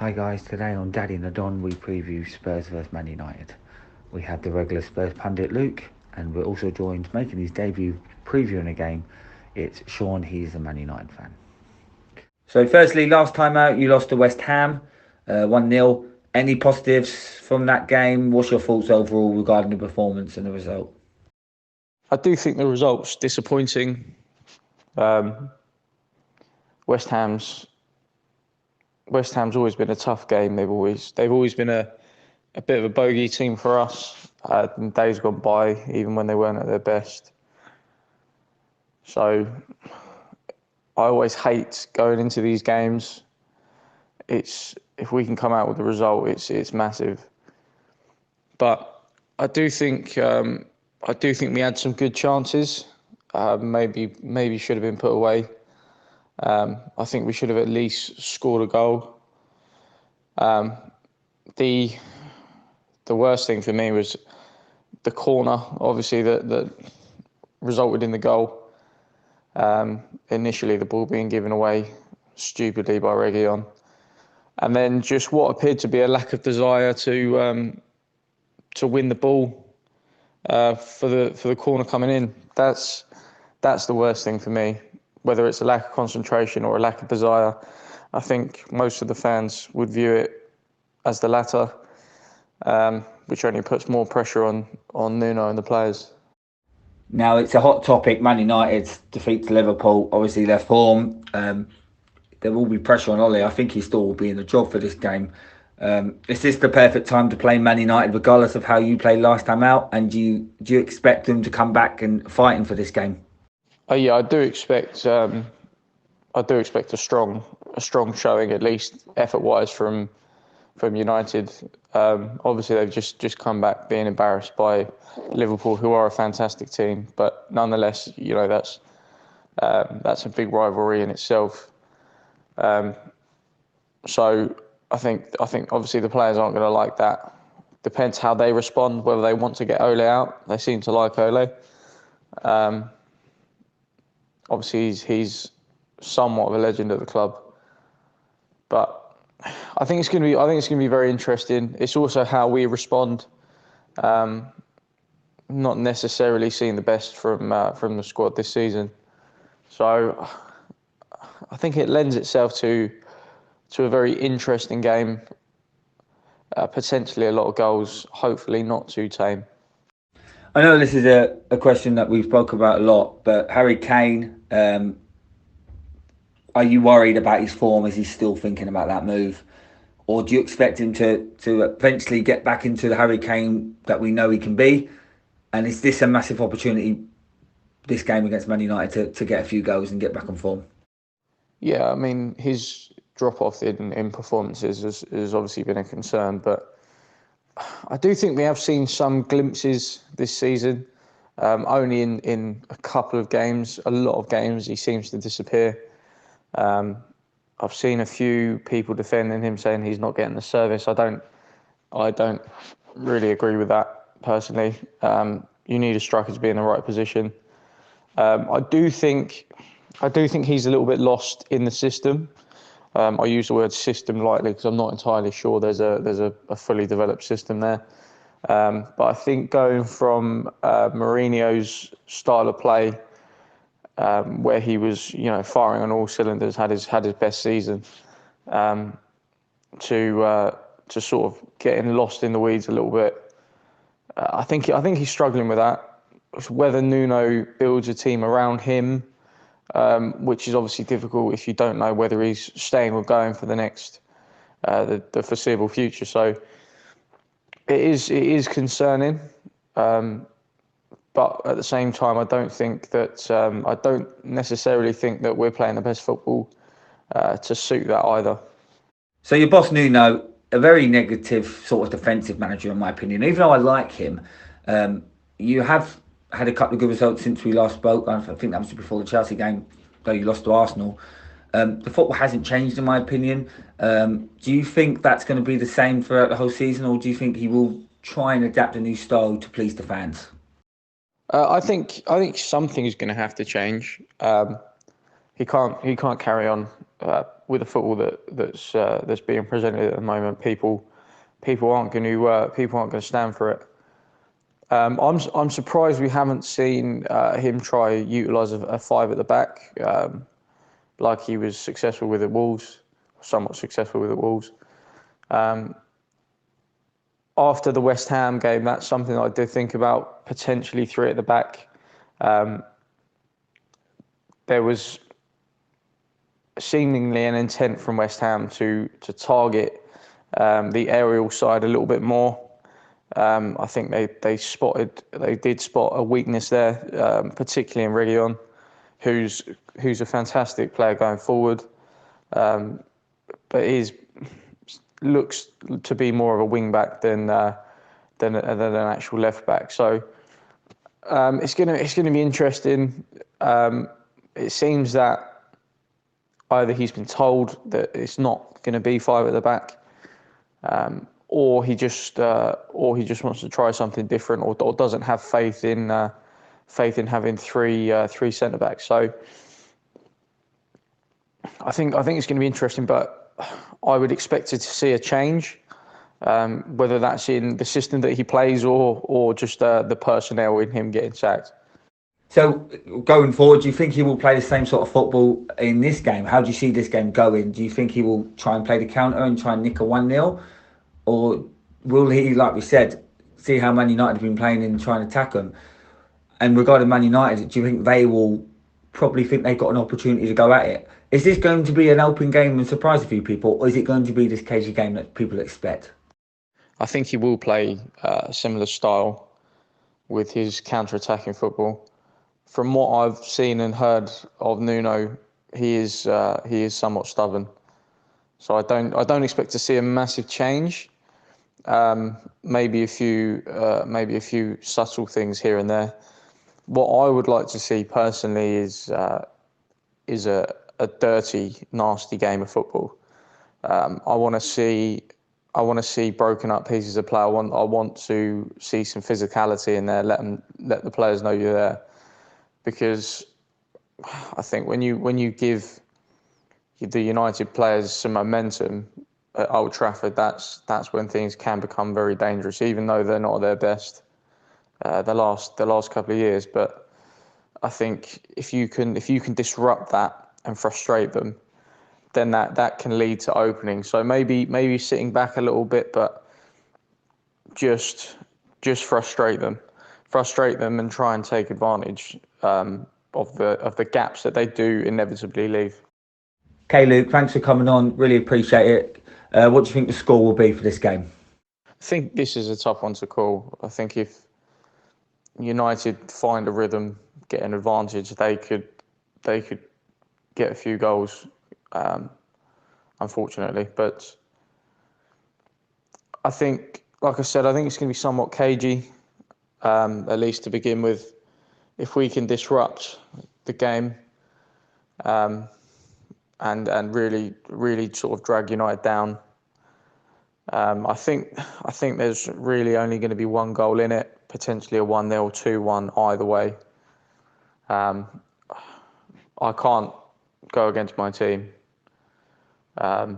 Hi guys, today on Daddy and the Don we preview Spurs vs Man United. We have the regular Spurs pundit Luke, and we're also joined making his debut previewing a game. It's Sean, he's a Man United fan. So firstly, last time out you lost to West Ham, 1-0. Any positives from that game? What's your thoughts overall regarding the performance and the result? I do think the result's disappointing. West Ham's always been a tough game. They've always been a bit of a bogey team for us. In days gone by, even when they weren't at their best. So I always hate going into these games. If we can come out with a result, it's massive. But I do think we had some good chances. Maybe should have been put away. I think we should have at least scored a goal. The worst thing for me was the corner, obviously, that resulted in the goal. Initially, the ball being given away stupidly by Reguilon. And then just what appeared to be a lack of desire to win the ball for the corner coming in. That's the worst thing for me. Whether it's a lack of concentration or a lack of desire, I think most of the fans would view it as the latter, which only puts more pressure on Nuno and the players. Now it's a hot topic. Man United's defeat to Liverpool, obviously their form. There will be pressure on Ole. I think he still will be in the job for this game. Is this the perfect time to play Man United, regardless of how you played last time out? And do you expect them to come back and fighting for this game? Yeah, I do expect a strong showing, at least effort-wise, from United. Obviously, they've just come back being embarrassed by Liverpool, who are a fantastic team. But nonetheless, that's a big rivalry in itself. So I think obviously the players aren't going to like that. Depends how they respond, whether they want to get Ole out. They seem to like Ole. Obviously, he's somewhat of a legend at the club, but I think it's going to be very interesting. It's also how we respond. Not necessarily seeing the best from the squad this season, so I think it lends itself to a very interesting game. Potentially a lot of goals. Hopefully not too tame. I know this is a question that we've spoke about a lot, but Harry Kane, are you worried about his form? Is he still thinking about that move? Or do you expect him to eventually get back into the Harry Kane that we know he can be? And is this a massive opportunity, this game against Man United, to get a few goals and get back on form? Yeah, I mean, his drop-off in performances has obviously been a concern, but I do think we have seen some glimpses this season. Only in a couple of games, a lot of games, he seems to disappear. I've seen a few people defending him, saying he's not getting the service. I don't really agree with that personally. You need a striker to be in the right position. I do think he's a little bit lost in the system. I use the word system lightly because I'm not entirely sure there's a fully developed system there. But I think going from Mourinho's style of play, where he was, firing on all cylinders, had his best season, to sort of getting lost in the weeds a little bit. I think he's struggling with that. Whether Nuno builds a team around him, which is obviously difficult if you don't know whether he's staying or going for the next the foreseeable future. So it is concerning. But at the same time, I don't necessarily think that we're playing the best football to suit that either. So your boss Nuno, a very negative sort of defensive manager in my opinion. Even though I like him, you have had a couple of good results since we last spoke. I think that was before the Chelsea game, though you lost to Arsenal. The football hasn't changed in my opinion. Do you think that's going to be the same throughout the whole season, or do you think he will try and adapt a new style to please the fans? I think something is going to have to change. He can't carry on with the football that's being presented at the moment, people aren't going to stand for it. I'm surprised we haven't seen him try utilise a five at the back, like he was successful with at Wolves, somewhat successful with at Wolves. After the West Ham game, that's something I did think about, potentially three at the back. There was seemingly an intent from West Ham to target the aerial side a little bit more. I think they did spot a weakness there, particularly in Reguilon, who's a fantastic player going forward, but looks to be more of a wing back than an actual left back. So it's gonna be interesting. It seems that either he's been told that it's not going to be five at the back, or he just wants to try something different, or doesn't have faith in having three centre backs. So I think it's going to be interesting, but I would expect to see a change, whether that's in the system that he plays or just the personnel in him getting sacked. So going forward, do you think he will play the same sort of football in this game? How do you see this game going? Do you think he will try and play the counter and try and nick a 1-0? Or will he, like we said, see how Man United have been playing and try and attack them? And regarding Man United, do you think they will probably think they've got an opportunity to go at it? Is this going to be an open game and surprise a few people, or is it going to be this cagey game that people expect? I think he will play a similar style with his counter-attacking football. From what I've seen and heard of Nuno, he is somewhat stubborn. So I don't expect to see a massive change. Maybe a few subtle things here and there. What I would like to see personally is a dirty, nasty game of football. I want to see broken up pieces of play. I want to see some physicality in there. Let the players know you're there. Because I think when you give the United players some momentum at Old Trafford, that's when things can become very dangerous, even though they're not at their best the last couple of years. But I think if you can disrupt that and frustrate them, then that can lead to openings. So maybe sitting back a little bit, but just frustrate them and try and take advantage of the gaps that they do inevitably leave. Okay, Luke, thanks for coming on. Really appreciate it. What do you think the score will be for this game? I think this is a tough one to call. I think if United find a rhythm, get an advantage, they could get a few goals, unfortunately. But I think, like I said, I think it's going to be somewhat cagey, at least to begin with. If we can disrupt the game, and really sort of drag United down, I think there's really only going to be one goal in it, potentially a 1-0, 2-1, either way. I can't go against my team, so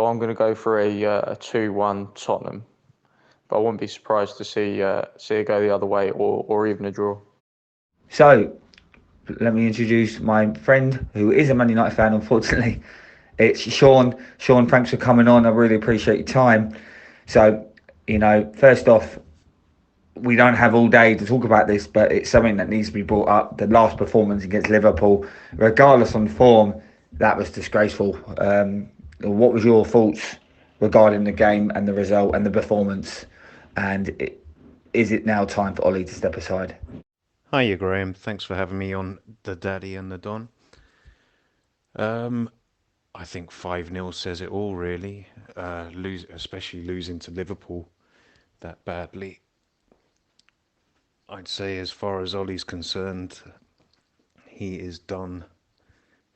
I'm going to go for a 2-1 Tottenham. But I wouldn't be surprised to see it go the other way, or even a draw. So, let me introduce my friend who is a Man United fan, unfortunately. It's Sean. Sean, thanks for coming on. I really appreciate your time. So, first off, we don't have all day to talk about this, but it's something that needs to be brought up. The last performance against Liverpool, regardless on form, that was disgraceful. What was your thoughts regarding the game and the result and the performance? And is it now time for Ollie to step aside? Hiya, Graham. Thanks for having me on the Daddy and the Don. I think 5-0 says it all, really. Especially losing to Liverpool that badly. I'd say, as far as Ollie's concerned, he is done,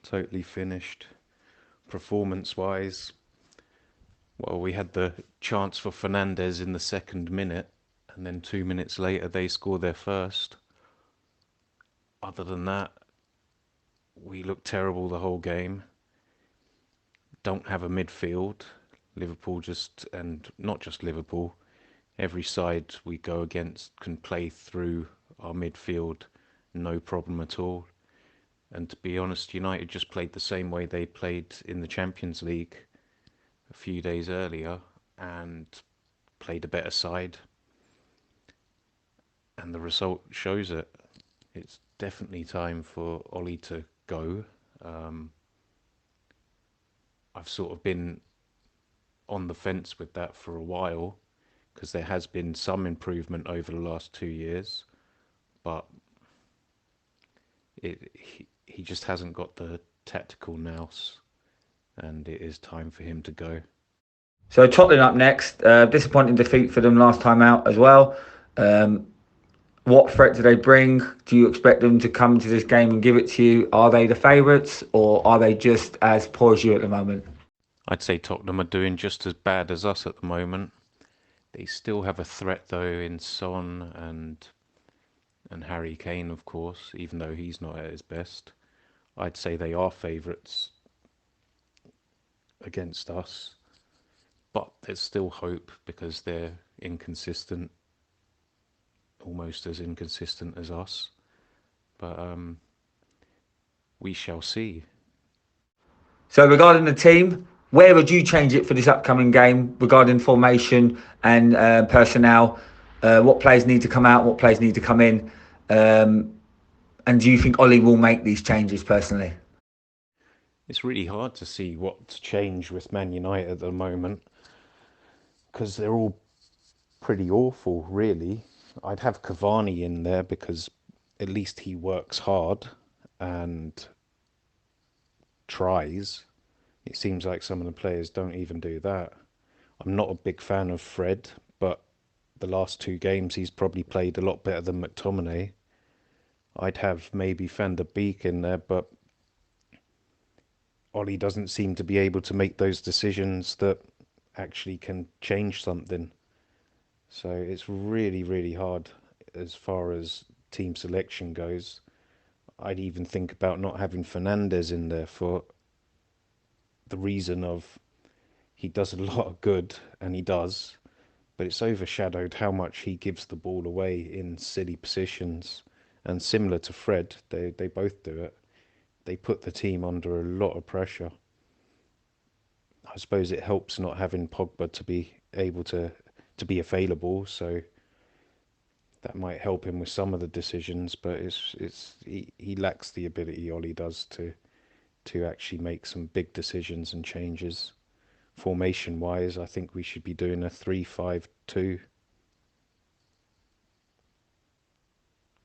totally finished. Performance-wise, well, we had the chance for Fernandes in the second minute, and then 2 minutes later they scored their first. Other than that, we looked terrible the whole game. don't have a midfield. Liverpool just, and not just Liverpool, every side we go against can play through our midfield, no problem at all. And to be honest, United just played the same way they played in the Champions League a few days earlier and played a better side. And the result shows it. It's definitely time for Ollie to go. Um, I've sort of been on the fence with that for a while because there has been some improvement over the last 2 years, but he just hasn't got the tactical nous, and it is time for him to go. So Tottenham up next. Disappointing defeat for them last time out as well. What threat do they bring? Do you expect them to come to this game and give it to you? Are they the favourites, or are they just as poor as you at the moment? I'd say Tottenham are doing just as bad as us at the moment. They still have a threat though in Son and Harry Kane, of course, even though he's not at his best. I'd say they are favourites against us, but there's still hope because they're inconsistent, almost as inconsistent as us. But we shall see. So regarding the team, where would you change it for this upcoming game regarding formation and personnel? What players need to come out? What players need to come in? And do you think Ollie will make these changes personally? It's really hard to see what to change with Man United at the moment because they're all pretty awful, really. I'd have Cavani in there because at least he works hard and tries. It seems like some of the players don't even do that. I'm not a big fan of Fred, but the last 2 games he's probably played a lot better than McTominay. I'd have maybe Van der Beek in there, but Ollie doesn't seem to be able to make those decisions that actually can change something. So it's really, really hard as far as team selection goes. I'd even think about not having Fernandes in there for the reason of he does a lot of good, and he does, but it's overshadowed how much he gives the ball away in silly positions. And similar to Fred, they both do it. They put the team under a lot of pressure. I suppose it helps not having Pogba to be able to be available, so that might help him with some of the decisions. But he lacks the ability, Ollie does, to actually make some big decisions and changes. Formation wise, I think we should be doing a 3-5-2,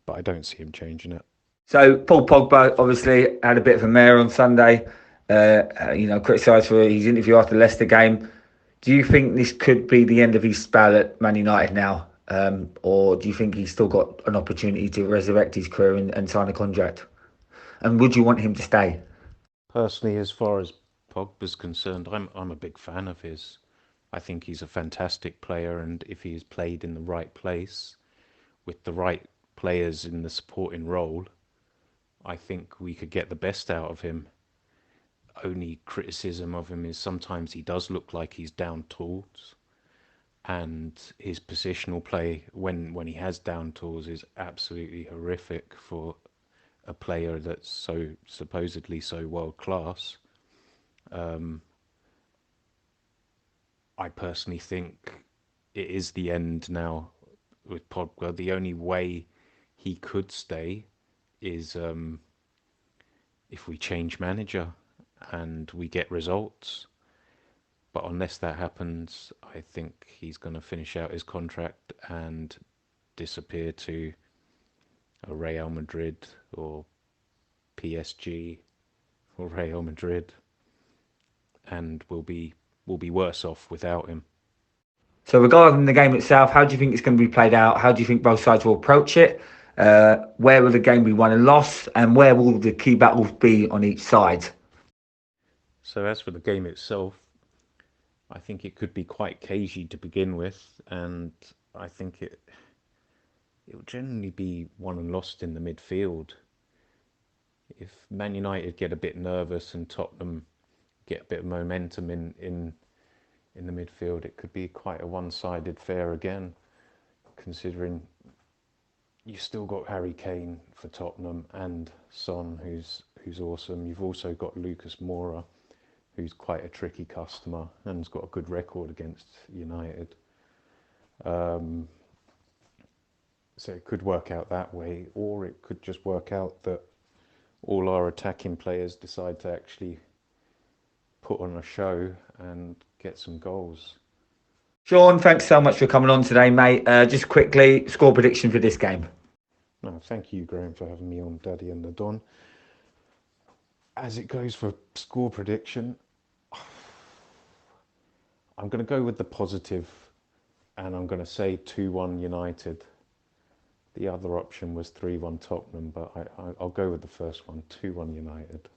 but I don't see him changing it. So Paul Pogba obviously had a bit of a mare on Sunday. Criticised for his interview after the Leicester game. Do you think this could be the end of his spell at Man United now? Or do you think he's still got an opportunity to resurrect his career and sign a contract? And would you want him to stay? Personally, as far as Pogba's concerned, I'm a big fan of his. I think he's a fantastic player, and if he is played in the right place with the right players in the supporting role, I think we could get the best out of him. Only criticism of him is sometimes he does look like he's down tools, and his positional play when he has down tools is absolutely horrific for a player that's so supposedly so world class. I personally think it is the end now with Pogba. The only way he could stay is if we change manager and we get results. But unless that happens, I think he's going to finish out his contract and disappear to a Real Madrid or PSG or Real Madrid, and we'll be worse off without him. So regarding the game itself, how do you think it's going to be played out? How do you think both sides will approach it? Where will the game be won and lost? And where will the key battles be on each side? So as for the game itself, I think it could be quite cagey to begin with, and I think it'll generally be won and lost in the midfield. If Man United get a bit nervous and Tottenham get a bit of momentum in the midfield, it could be quite a one-sided affair again, considering you've still got Harry Kane for Tottenham and Son, who's awesome. You've also got Lucas Moura, who's quite a tricky customer and has got a good record against United. So it could work out that way, or it could just work out that all our attacking players decide to actually put on a show and get some goals. Sean, thanks so much for coming on today, mate. Just quickly, score prediction for this game. No, thank you, Graham, for having me on Daddy and the Don. As it goes for score prediction, I'm going to go with the positive, and I'm going to say 2-1 United. The other option was 3-1 Tottenham, but I'll go with the first one, 2-1 United.